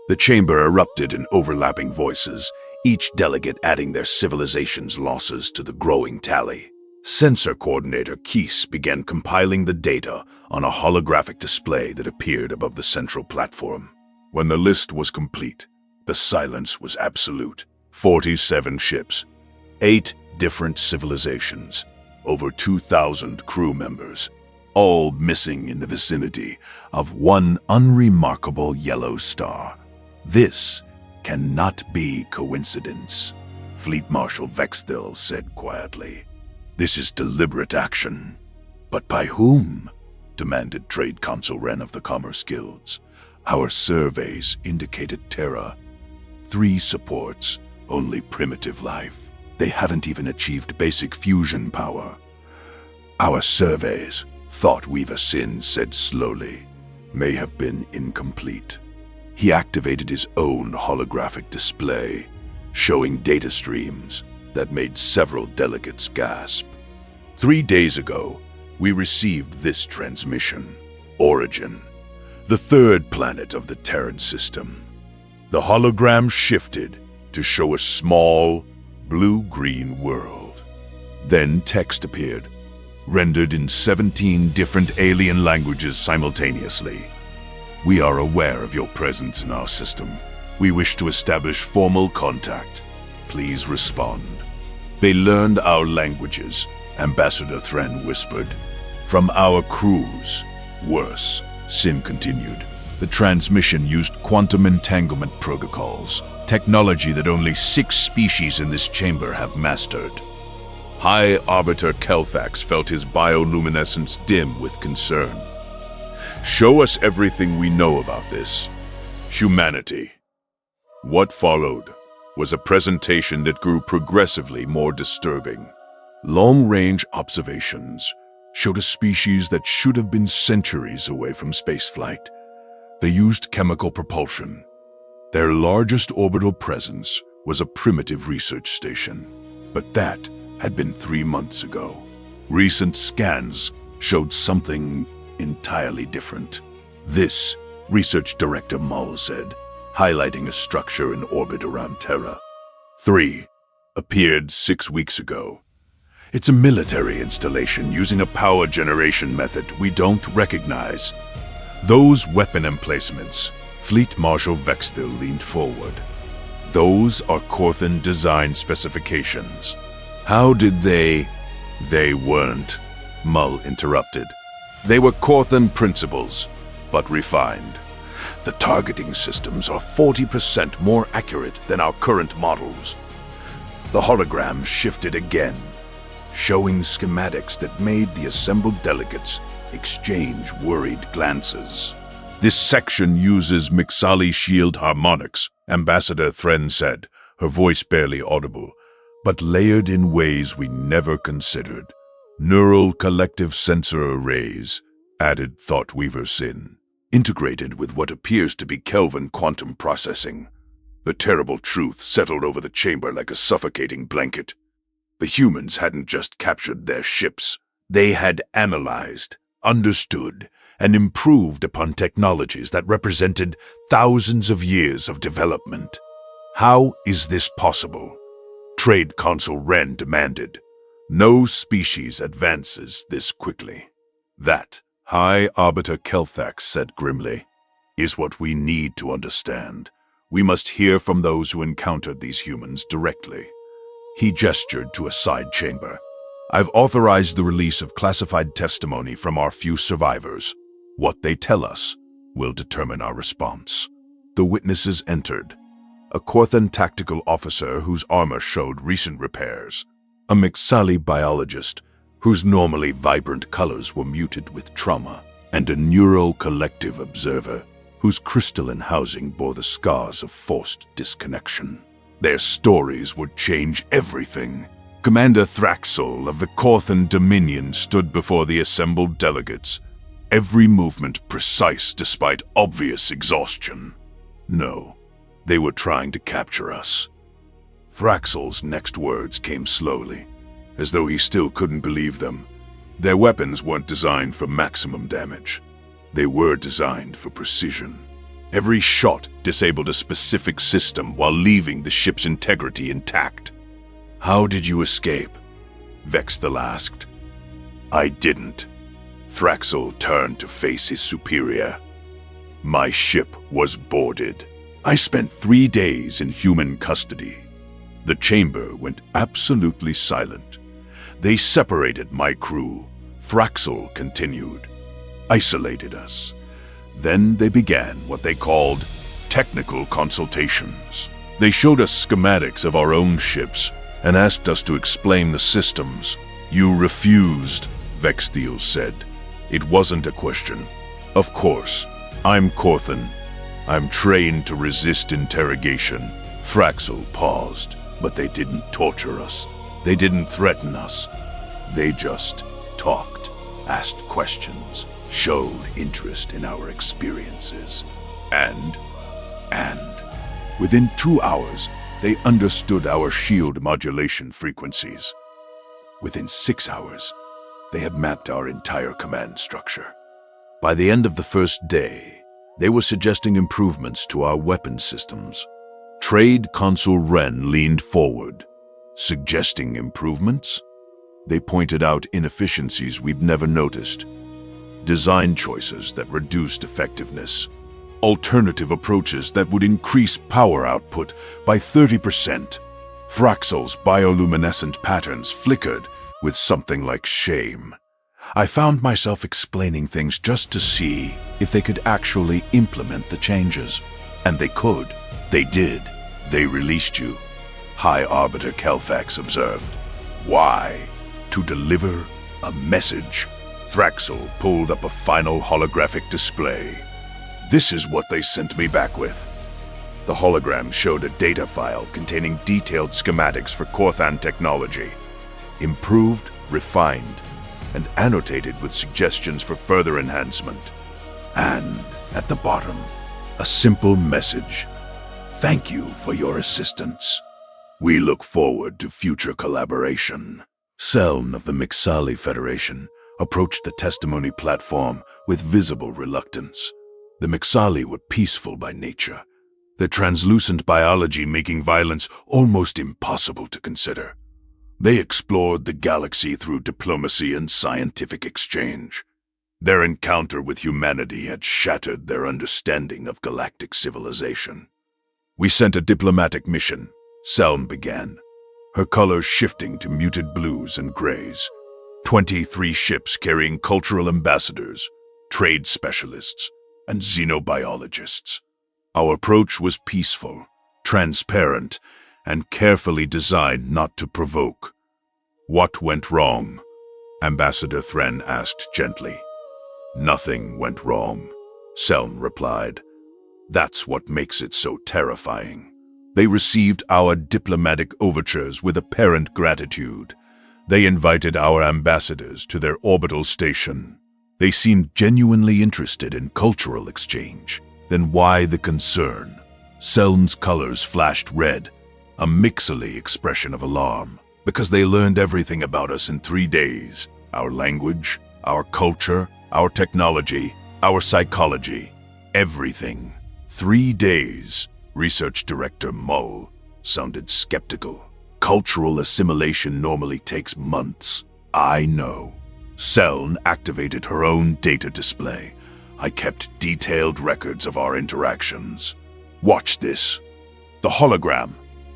The chamber erupted in overlapping voices, each delegate adding their civilization's losses to the growing tally. Sensor Coordinator Keese began compiling the data on a holographic display that appeared above the central platform. When the list was complete, the silence was absolute. 47 ships, 8 different civilizations, over 2,000 crew members, all missing in the vicinity of one unremarkable yellow star. This cannot be coincidence, Fleet Marshal Vexthil said quietly. This is deliberate action. But by whom? Demanded Trade Consul Wren of the Commerce Guilds. Our surveys indicated Terra. 3 supports, only primitive life. They haven't even achieved basic fusion power. Our surveys, Thought Weaver Sin said slowly, may have been incomplete. He activated his own holographic display, showing data streams that made several delegates gasp. 3 days ago, we received this transmission, Origin, the 3rd planet of the Terran system. The hologram shifted to show a small, blue-green world. Then text appeared, rendered in 17 different alien languages simultaneously. We are aware of your presence in our system. We wish to establish formal contact. Please respond. They learned our languages, Ambassador Thren whispered. From our crews. Worse, Sin continued. The transmission used quantum entanglement protocols, technology that only 6 species in this chamber have mastered. High Arbiter Kelthax felt his bioluminescence dim with concern. Show us everything we know about this. Humanity. What followed was a presentation that grew progressively more disturbing. Long-range observations showed a species that should have been centuries away from spaceflight. They used chemical propulsion. Their largest orbital presence was a primitive research station, but that had been 3 months ago. Recent scans showed something entirely different. This, Research Director Mull said, highlighting a structure in orbit around Terra. 3 appeared 6 weeks ago. It's a military installation using a power generation method we don't recognize. Those weapon emplacements, Fleet Marshal Vexthil leaned forward. Those are Corthan design specifications. How did they weren't, Mull interrupted. They were Corthan principles, but refined. The targeting systems are 40% more accurate than our current models. The hologram shifted again, showing schematics that made the assembled delegates exchange worried glances. This section uses Mixali shield harmonics, Ambassador Thren said, her voice barely audible, but layered in ways we never considered. Neural collective sensor arrays, added Thought Weaver Sin, integrated with what appears to be Kelvin quantum processing. The terrible truth settled over the chamber like a suffocating blanket. The humans hadn't just captured their ships. They had analyzed, understood, and improved upon technologies that represented thousands of years of development. How is this possible? Trade Consul Wren demanded. No species advances this quickly. That, High Arbiter Kelthax said grimly, is what we need to understand. We must hear from those who encountered these humans directly. He gestured to a side chamber. I've authorized the release of classified testimony from our few survivors. What they tell us will determine our response. The witnesses entered. A Corthan tactical officer whose armor showed recent repairs. A Mixali biologist whose normally vibrant colors were muted with trauma. And a neural collective observer whose crystalline housing bore the scars of forced disconnection. Their stories would change everything. Commander Thraxel of the Corthan Dominion stood before the assembled delegates, every movement precise despite obvious exhaustion. No, they were trying to capture us. Thraxel's next words came slowly, as though he still couldn't believe them. Their weapons weren't designed for maximum damage. They were designed for precision. Every shot disabled a specific system while leaving the ship's integrity intact. "How did you escape?" Vexthal asked. "I didn't." Thraxel turned to face his superior. "My ship was boarded. I spent 3 days in human custody." The chamber went absolutely silent. "They separated my crew," Thraxel continued. "Isolated us. Then they began what they called technical consultations. They showed us schematics of our own ships and asked us to explain the systems. You refused," Vexthal said. "It wasn't a question. Of course, I'm Corthan. I'm trained to resist interrogation." Thraxel paused, but they didn't torture us. They didn't threaten us. They just talked, asked questions, showed interest in our experiences. And within 2 hours, they understood our shield modulation frequencies. Within 6 hours, they had mapped our entire command structure. By the end of the first day, they were suggesting improvements to our weapon systems. Trade Consul Wren leaned forward. Suggesting improvements? They pointed out inefficiencies we'd never noticed. Design choices that reduced effectiveness. Alternative approaches that would increase power output by 30%. Thraxel's bioluminescent patterns flickered with something like shame. I found myself explaining things just to see if they could actually implement the changes. And they could. They did. They released you, High Arbiter Kelfax observed. Why? To deliver a message. Thraxel pulled up a final holographic display. This is what they sent me back with. The hologram showed a data file containing detailed schematics for Corthan technology. Improved, refined, and annotated with suggestions for further enhancement. And at the bottom, a simple message. Thank you for your assistance. We look forward to future collaboration. Seln of the Mixali Federation approached the testimony platform with visible reluctance. The Mixali were peaceful by nature, their translucent biology making violence almost impossible to consider. They explored the galaxy through diplomacy and scientific exchange. Their encounter with humanity had shattered their understanding of galactic civilization. We sent a diplomatic mission, Seln began, her colors shifting to muted blues and grays. 23 ships carrying cultural ambassadors, trade specialists, and xenobiologists. Our approach was peaceful, transparent, and carefully designed not to provoke. What went wrong? Ambassador Thren asked gently. Nothing went wrong, Seln replied. That's what makes it so terrifying. They received our diplomatic overtures with apparent gratitude. They invited our ambassadors to their orbital station. They seemed genuinely interested in cultural exchange. Then why the concern? Seln's colors flashed red, a Mixali expression of alarm, because they learned everything about us in 3 days. Our language, our culture, our technology, our psychology, everything. 3 days, Research Director Mull sounded skeptical. Cultural assimilation normally takes months. I know. Seln activated her own data display. I kept detailed records of our interactions. Watch this. The hologram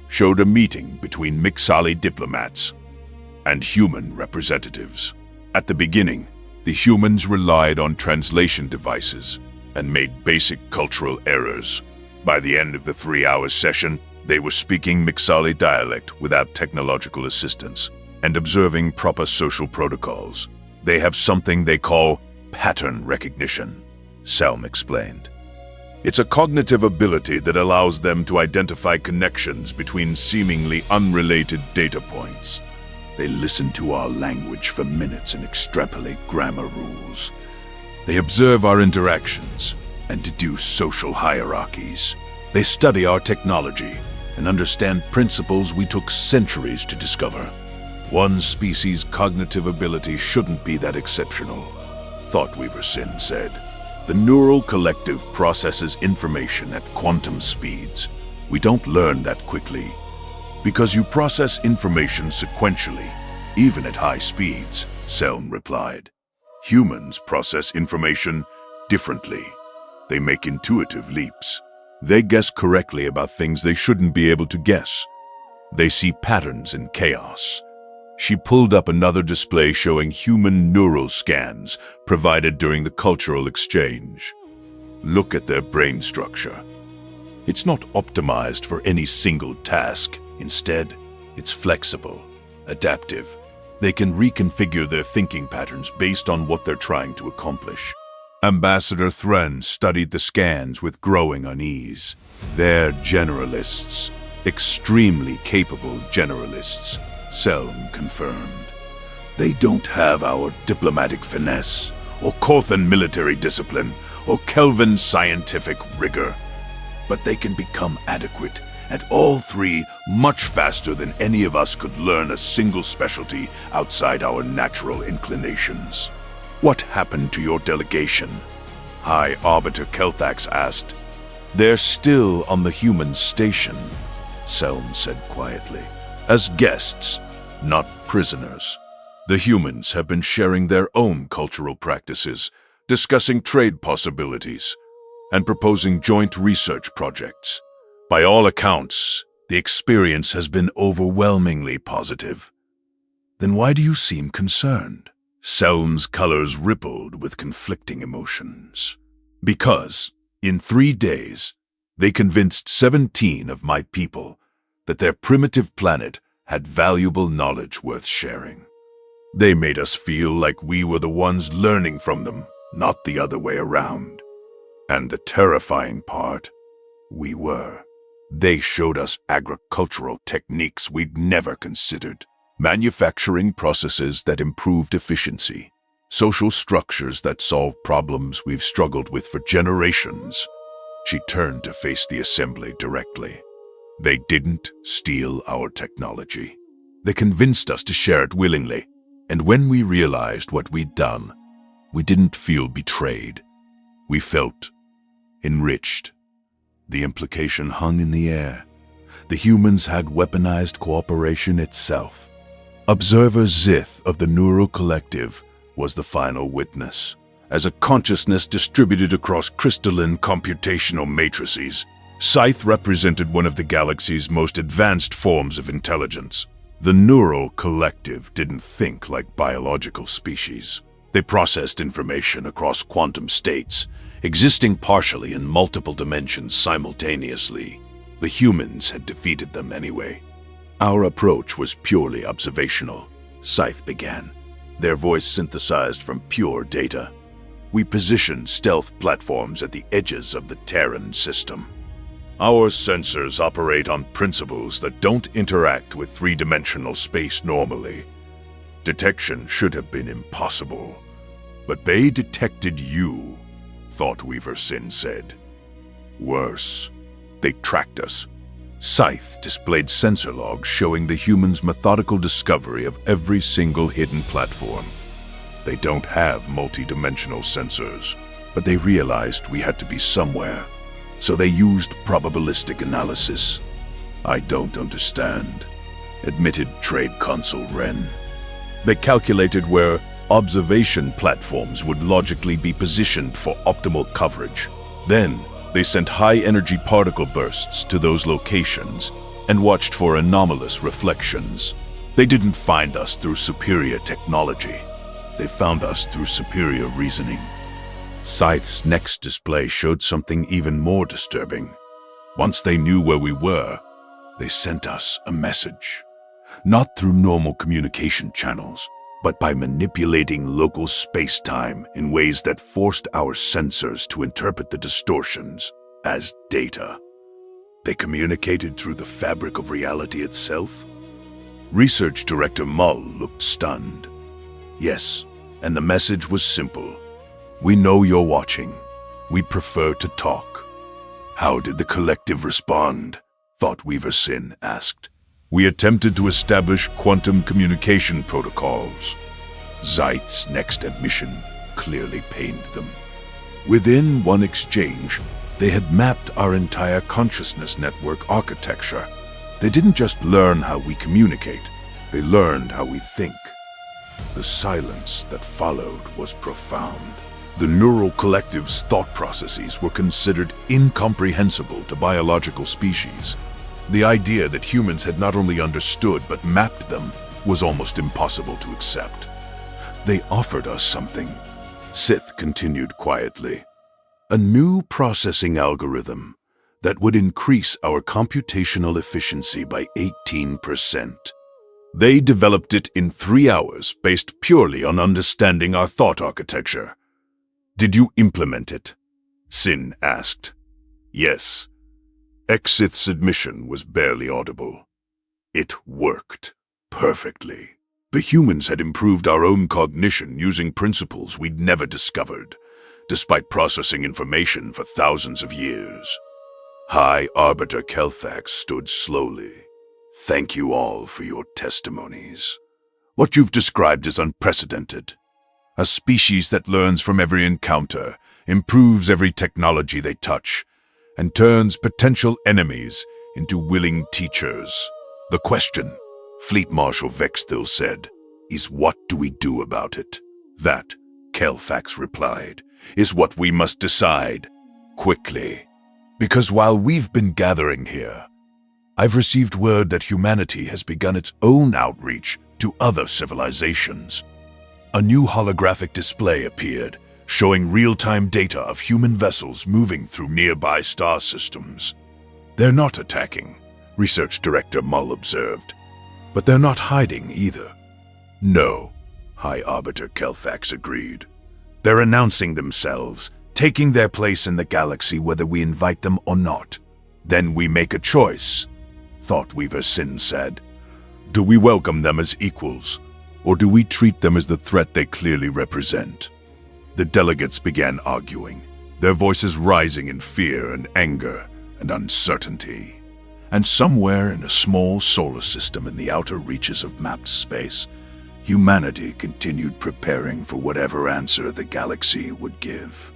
showed a meeting between Mixali diplomats and human representatives. At the beginning, the humans relied on translation devices and made basic cultural errors. By the end of the 3-hour session, they were speaking Mixali dialect without technological assistance and observing proper social protocols. They have something they call pattern recognition, Selm explained. It's a cognitive ability that allows them to identify connections between seemingly unrelated data points. They listen to our language for minutes and extrapolate grammar rules. They observe our interactions and deduce social hierarchies. They study our technology and understand principles we took centuries to discover. One species' cognitive ability shouldn't be that exceptional, Thoughtweaver Sin said. The neural collective processes information at quantum speeds. We don't learn that quickly. Because you process information sequentially, even at high speeds, Selm replied. Humans process information differently. They make intuitive leaps. They guess correctly about things they shouldn't be able to guess. They see patterns in chaos. She pulled up another display showing human neural scans provided during the cultural exchange. Look at their brain structure. It's not optimized for any single task. Instead, it's flexible, adaptive. They can reconfigure their thinking patterns based on what they're trying to accomplish. Ambassador Thren studied the scans with growing unease. They're generalists, extremely capable generalists, Selm confirmed. They don't have our diplomatic finesse, or Corthan military discipline, or Kelvin scientific rigor. But they can become adequate at all three much faster than any of us could learn a single specialty outside our natural inclinations. What happened to your delegation? High Arbiter Kelthax asked. They're still on the human station, Selm said quietly. As guests, not prisoners. The humans have been sharing their own cultural practices, discussing trade possibilities, and proposing joint research projects. By all accounts, the experience has been overwhelmingly positive. Then why do you seem concerned? Selm's colors rippled with conflicting emotions. Because, in 3 days, they convinced 17 of my people that their primitive planet had valuable knowledge worth sharing. They made us feel like we were the ones learning from them, not the other way around. And the terrifying part, we were. They showed us agricultural techniques we'd never considered. Manufacturing processes that improved efficiency. Social structures that solve problems we've struggled with for generations. She turned to face the assembly directly. They didn't steal our technology. They convinced us to share it willingly. And when we realized what we'd done, we didn't feel betrayed. We felt enriched. The implication hung in the air. The humans had weaponized cooperation itself. Observer Zith of the Neural Collective was the final witness. As a consciousness distributed across crystalline computational matrices, Scythe represented one of the galaxy's most advanced forms of intelligence. The Neural Collective didn't think like biological species. They processed information across quantum states, existing partially in multiple dimensions simultaneously. The humans had defeated them anyway. Our approach was purely observational, Scythe began, their voice synthesized from pure data. We positioned stealth platforms at the edges of the Terran system. Our sensors operate on principles that don't interact with three-dimensional space normally. Detection should have been impossible. But they detected you, Thoughtweaver Sin said. Worse, they tracked us. Scythe displayed sensor logs showing the humans' methodical discovery of every single hidden platform. They don't have multi-dimensional sensors, but they realized we had to be somewhere, so they used probabilistic analysis. I don't understand, admitted Trade Consul Wren. They calculated where observation platforms would logically be positioned for optimal coverage. Then, they sent high-energy particle bursts to those locations and watched for anomalous reflections. They didn't find us through superior technology. They found us through superior reasoning. Scythe's next display showed something even more disturbing. Once they knew where we were, they sent us a message. Not through normal communication channels, but by manipulating local space-time in ways that forced our sensors to interpret the distortions as data. They communicated through the fabric of reality itself? Research Director Mull looked stunned. Yes, and the message was simple. We know you're watching. We'd prefer to talk. How did the collective respond? Thoughtweaver Sin asked. We attempted to establish quantum communication protocols. Scythe's next admission clearly pained them. Within one exchange, they had mapped our entire consciousness network architecture. They didn't just learn how we communicate, they learned how we think. The silence that followed was profound. The neural collective's thought processes were considered incomprehensible to biological species. The idea that humans had not only understood but mapped them was almost impossible to accept. They offered us something, Sith continued quietly. A new processing algorithm that would increase our computational efficiency by 18%. They developed it in 3 hours based purely on understanding our thought architecture. Did you implement it? Sin asked. Yes. Exith's admission was barely audible. It worked perfectly. The humans had improved our own cognition using principles we'd never discovered, despite processing information for thousands of years. High Arbiter Kelthax stood slowly. Thank you all for your testimonies. What you've described is unprecedented. A species that learns from every encounter, improves every technology they touch, and turns potential enemies into willing teachers. The question, Fleet Marshal Vexthil said, is what do we do about it? That, Kelthax replied, is what we must decide, quickly. Because while we've been gathering here, I've received word that humanity has begun its own outreach to other civilizations. A new holographic display appeared, showing real-time data of human vessels moving through nearby star systems. They're not attacking, Research Director Mull observed. But they're not hiding either. No, High Arbiter Kelthax agreed. They're announcing themselves, taking their place in the galaxy whether we invite them or not. Then we make a choice, Thoughtweaver Sin said. Do we welcome them as equals, or do we treat them as the threat they clearly represent? The delegates began arguing, their voices rising in fear and anger and uncertainty. And somewhere in a small solar system in the outer reaches of mapped space, humanity continued preparing for whatever answer the galaxy would give.